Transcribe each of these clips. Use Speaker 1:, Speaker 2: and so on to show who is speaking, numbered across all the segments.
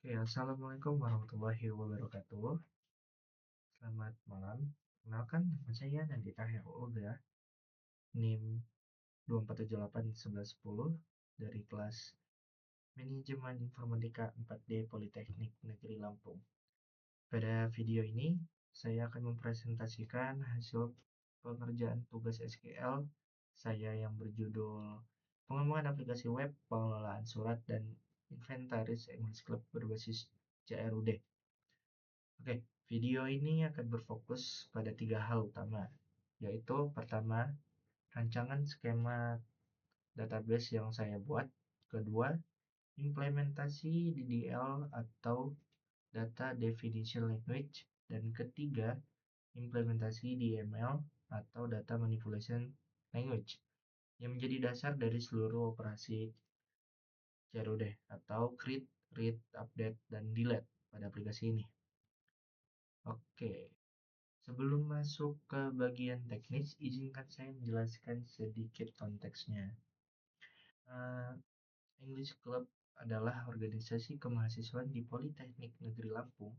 Speaker 1: Oke, Assalamualaikum warahmatullahi wabarakatuh. Selamat malam. Kenalkan, nama saya Nandita Herolda, NIM 24781110 dari kelas Manajemen Informatika 4D Politeknik Negeri Lampung. Pada video ini, saya akan mempresentasikan hasil pengerjaan tugas SQL saya yang berjudul Pengembangan aplikasi web, pengelolaan surat, dan inventaris English Club berbasis CRUD. Oke, video ini akan berfokus pada 3 hal utama, yaitu pertama, rancangan skema database yang saya buat, kedua, implementasi DDL atau Data Definition Language, dan ketiga, implementasi DML atau Data Manipulation Language yang menjadi dasar dari seluruh operasi CRUD atau create, read, update, dan delete pada aplikasi ini. Oke, sebelum masuk ke bagian teknis, izinkan saya menjelaskan sedikit konteksnya. English Club adalah organisasi kemahasiswaan di Politeknik Negeri Lampung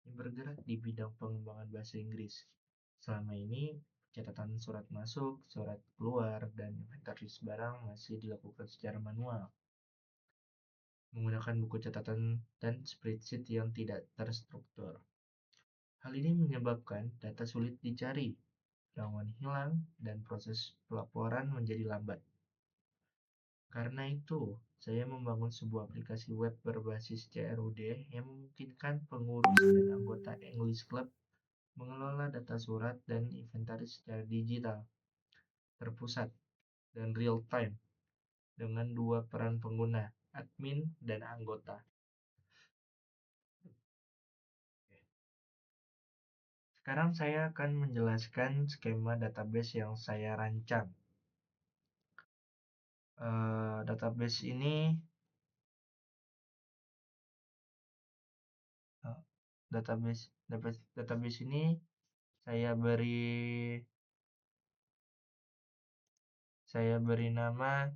Speaker 1: yang bergerak di bidang pengembangan bahasa Inggris. Selama ini, catatan surat masuk, surat keluar, dan inventaris barang masih dilakukan secara manual, menggunakan buku catatan dan spreadsheet yang tidak terstruktur. Hal ini menyebabkan data sulit dicari, rawan hilang, dan proses pelaporan menjadi lambat. Karena itu, saya membangun sebuah aplikasi web berbasis CRUD yang memungkinkan pengurus dan anggota English Club mengelola data surat dan inventaris secara digital, terpusat, dan real-time dengan 2 peran pengguna, admin dan anggota. Sekarang saya akan menjelaskan skema database yang saya rancang. Database ini database ini saya beri nama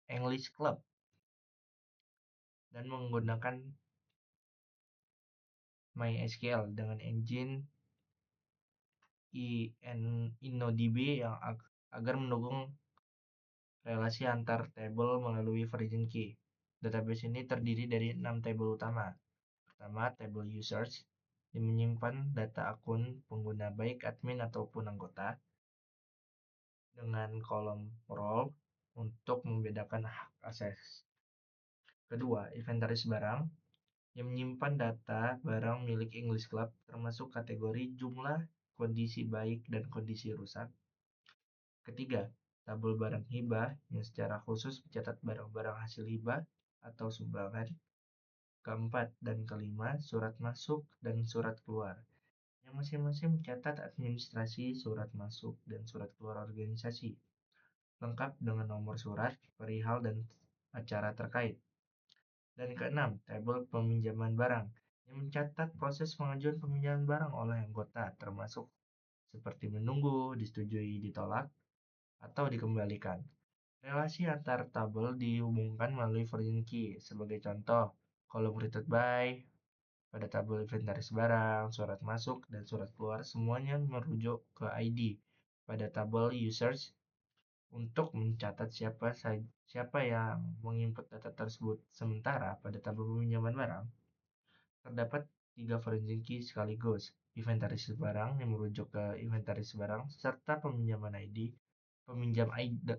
Speaker 1: English Club dan menggunakan MySQL dengan engine InnoDB yang agar mendukung relasi antar tabel melalui version key. Database ini terdiri dari 6 tabel utama. Pertama, tabel users yang menyimpan data akun pengguna baik admin ataupun anggota dengan kolom role untuk membedakan hak akses. Kedua, inventaris barang yang menyimpan data barang milik English Club termasuk kategori jumlah, kondisi baik, dan kondisi rusak. Ketiga, tabel barang hibah yang secara khusus mencatat barang-barang hasil hibah atau sumbangan. Keempat dan kelima, surat masuk dan surat keluar yang masing-masing mencatat administrasi surat masuk dan surat keluar organisasi, lengkap dengan nomor surat, perihal, dan acara terkait. Dan keenam, tabel peminjaman barang yang mencatat proses pengajuan peminjaman barang oleh anggota, termasuk seperti menunggu, disetujui, ditolak, atau dikembalikan. Relasi antar tabel dihubungkan melalui version key. Sebagai contoh, kolom created by pada tabel inventaris barang, surat masuk, dan surat keluar semuanya merujuk ke ID pada tabel users untuk mencatat siapa yang menginput data tersebut. Sementara pada tabel peminjaman barang, terdapat 3 version key sekaligus, inventaris barang yang merujuk ke inventaris barang, serta peminjaman ID, peminjam ID,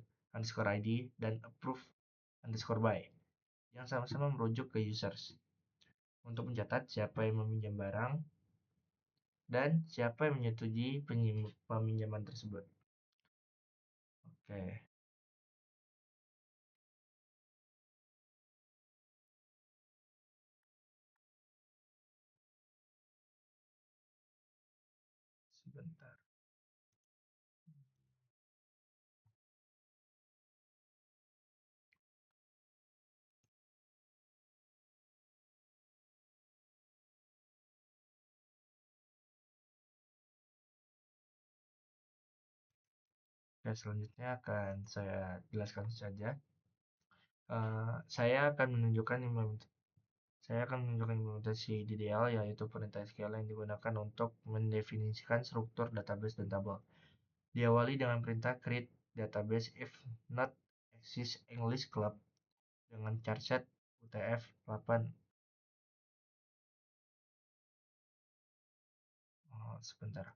Speaker 1: dan approve_by, yang sama-sama merujuk ke users, untuk mencatat siapa yang meminjam barang dan siapa yang menyetujui peminjaman tersebut. Oke. Sebentar. Oke, selanjutnya akan saya jelaskan saja. Saya akan menunjukkan Saya akan menunjukkan implementasi DDL, yaitu perintah SQL yang digunakan untuk mendefinisikan struktur database dan tabel. Diawali dengan perintah create database if not exist English Club dengan charset UTF-8. Oh, sebentar.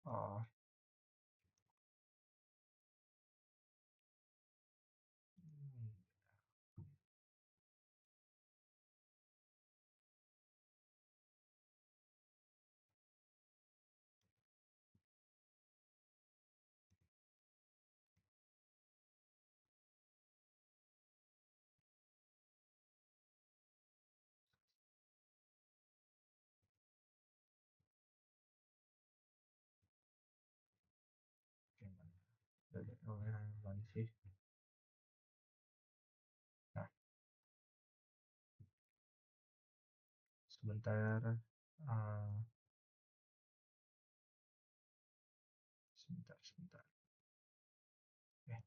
Speaker 1: Oh, hmm, gimana? Mana sih? Nah, sebentar. Ah, sebentar. Oke,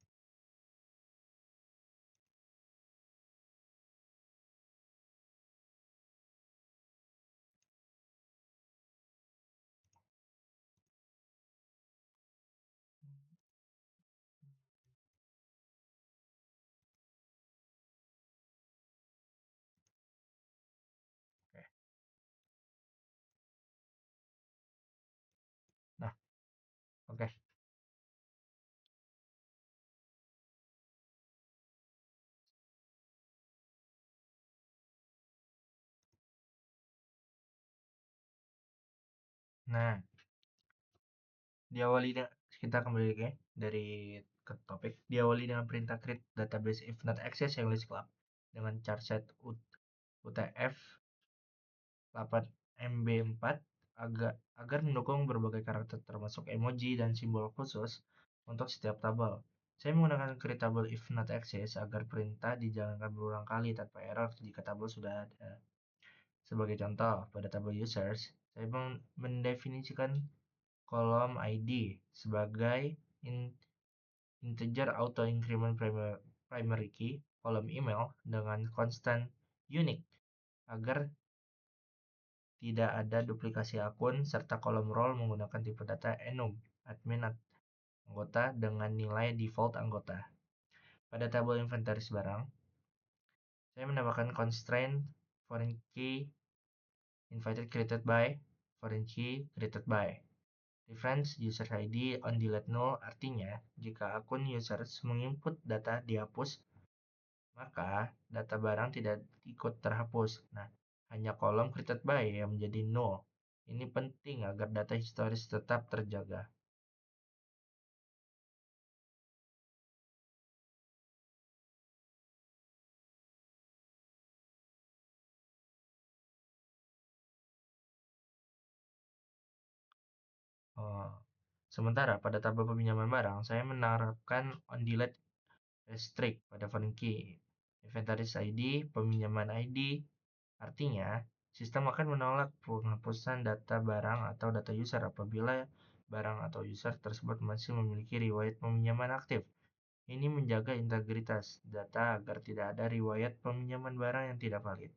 Speaker 1: oke. Nah, oke. Nah, diawali kita kembali ke dari ke topik. Diawali dengan perintah create database if not access English Club dengan charset UTF 8MB4 agar mendukung berbagai karakter termasuk emoji dan simbol khusus untuk setiap tabel. Saya menggunakan create table if not access agar perintah dijalankan berulang kali tanpa error jika tabel sudah ada. Sebagai contoh, pada tabel users, saya mendefinisikan kolom ID sebagai integer auto increment primary key, kolom email dengan constant unique agar tidak ada duplikasi akun, serta kolom role menggunakan tipe data enum, admin anggota dengan nilai default anggota. Pada tabel inventaris barang, saya menambahkan constraint foreign key invited created by, foreign key created by. Reference user ID on delete null artinya jika akun users menginput data dihapus, maka data barang tidak ikut terhapus. Nah, hanya kolom created by yang menjadi null. Ini penting agar data historis tetap terjaga. Oh, sementara pada tabel peminjaman barang, saya menerapkan on delete restrict pada foreign key. Inventaris ID, peminjaman ID, artinya sistem akan menolak penghapusan data barang atau data user apabila barang atau user tersebut masih memiliki riwayat peminjaman aktif. Ini menjaga integritas data agar tidak ada riwayat peminjaman barang yang tidak valid.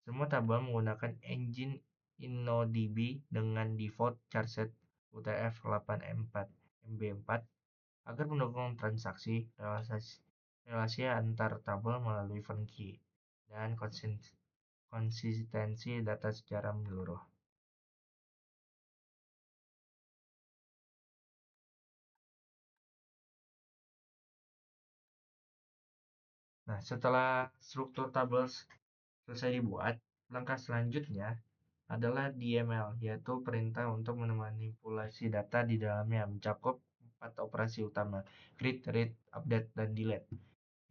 Speaker 1: Semua tabel menggunakan engine InnoDB dengan default charset UTF-8M4 agar mendukung transaksi relasi antar tabel melalui foreign key dan konsistensi data secara menyeluruh. Nah, setelah struktur tabel selesai dibuat, langkah selanjutnya adalah DML, yaitu perintah untuk memanipulasi data di dalamnya mencakup 4 operasi utama: create, read, update, dan delete.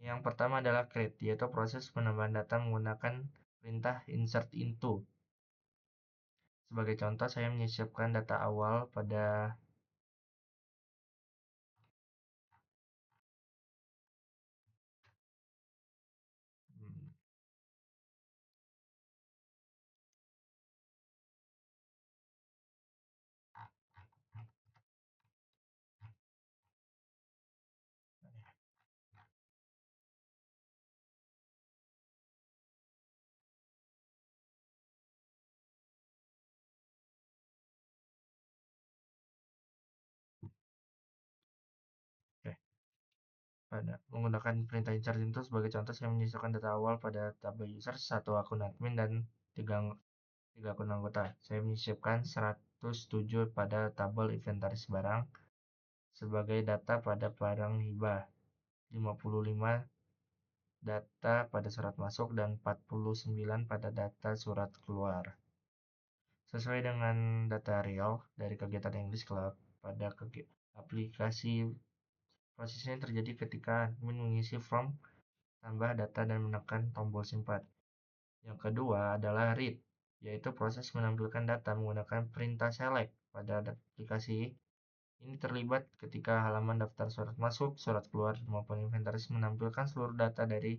Speaker 1: Yang pertama adalah create, yaitu proses penambahan data menggunakan perintah insert into. Sebagai contoh, saya menyisipkan data awal pada hmm, oke, pada menggunakan perintah insert into sebagai contoh, saya menyisipkan data awal pada tabel user, satu akun admin, dan tiga, tiga akun anggota. Saya menyisipkan 107 pada tabel inventaris barang sebagai data pada barang hibah, 55 data pada surat masuk, dan 49 pada data surat keluar. Sesuai dengan data real dari kegiatan English Club, pada aplikasi proses ini terjadi ketika admin mengisi form, tambah data, dan menekan tombol simpan. Yang kedua adalah read, yaitu proses menampilkan data menggunakan perintah select pada aplikasi. Ini terlibat ketika halaman daftar surat masuk, surat keluar, maupun inventaris menampilkan seluruh data dari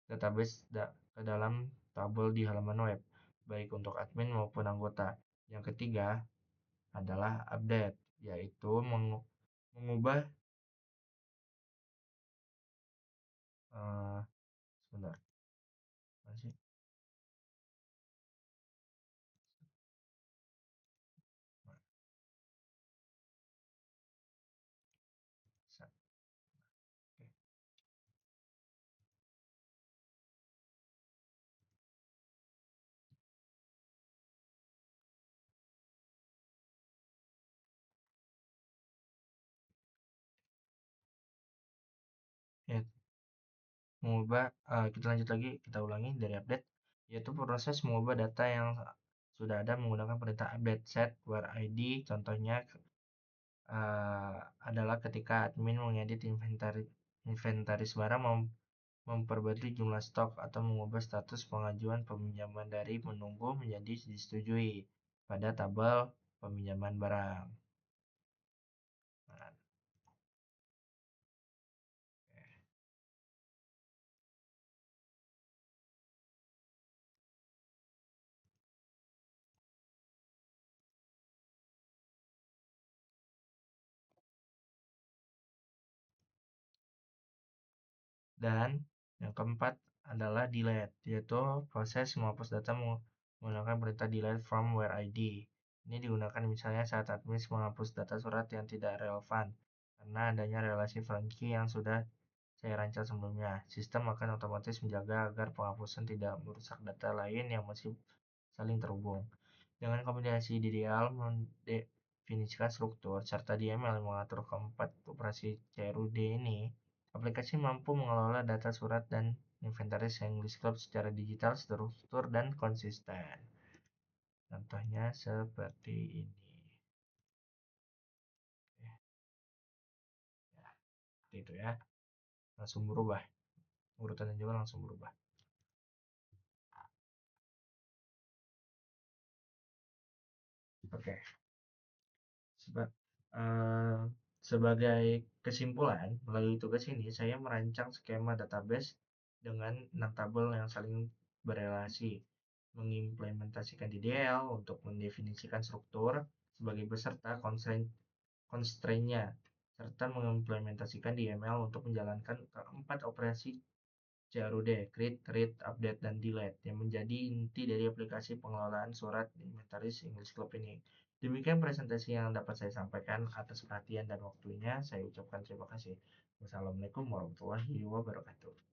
Speaker 1: database ke dalam tabel di halaman web, baik untuk admin maupun anggota. Yang ketiga adalah update, yaitu mengubah uh, sebentar, masih oke. Ya, kita lanjut lagi, kita ulangi dari update, yaitu proses mengubah data yang sudah ada menggunakan perintah update set where id. Contohnya adalah ketika admin mengedit inventaris barang, memperbarui jumlah stok, atau mengubah status pengajuan peminjaman dari menunggu menjadi disetujui pada tabel peminjaman barang. Nah, dan yang keempat adalah delete, yaitu proses menghapus data menggunakan perintah delete from where id. Ini digunakan misalnya saat admin menghapus data surat yang tidak relevan karena adanya relasi Franky yang sudah saya rancang sebelumnya. Sistem akan otomatis menjaga agar penghapusan tidak merusak data lain yang masih saling terhubung. Dengan kombinasi DDL mendefinisikan struktur serta DML yang mengatur keempat operasi CRUD ini, aplikasi mampu mengelola data surat dan inventaris English Club secara digital, struktur, dan konsisten. Contohnya seperti ini. Ya, seperti itu ya. Langsung berubah. Urutannya juga langsung berubah. Oke. Eh, sebagai kesimpulan, melalui tugas ini saya merancang skema database dengan 6 tabel yang saling berelasi, mengimplementasikan DDL untuk mendefinisikan struktur sebagai beserta constraint-nya, serta mengimplementasikan DML untuk menjalankan keempat operasi CRUD, create, read, update, dan delete, yang menjadi inti dari aplikasi pengelolaan surat inventaris English Club ini. Demikian presentasi yang dapat saya sampaikan. Atas perhatian dan waktunya, saya ucapkan terima kasih. Wassalamualaikum warahmatullahi wabarakatuh.